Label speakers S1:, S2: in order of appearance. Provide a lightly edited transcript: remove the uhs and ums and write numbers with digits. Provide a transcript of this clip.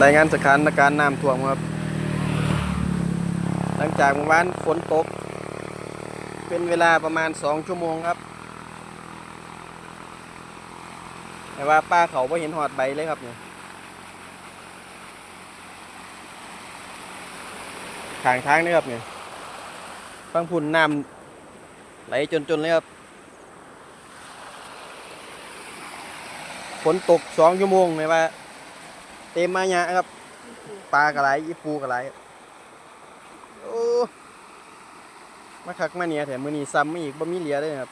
S1: รายงานสถานการณ์น้ำท่วมครับหลังจากเมื่อวานฝนตกเป็นเวลาประมาณ2 ชั่วโมงครับแต่ว่าป้าเขาไม่เห็นหอดใบเลยครับเนี่ยทางทางนี่ครับเนี่ยฟังพุ่นน้ำไหลจนเลยครับฝนตก2 ชั่วโมงเลยว่าเต็มมาเนี่ยครับปลากระไรอีปูกระไรโอ้มาคักมาเนี่ยแถมมือนี้ซ้ำมาอีกบ่มีเหลือเลยครับ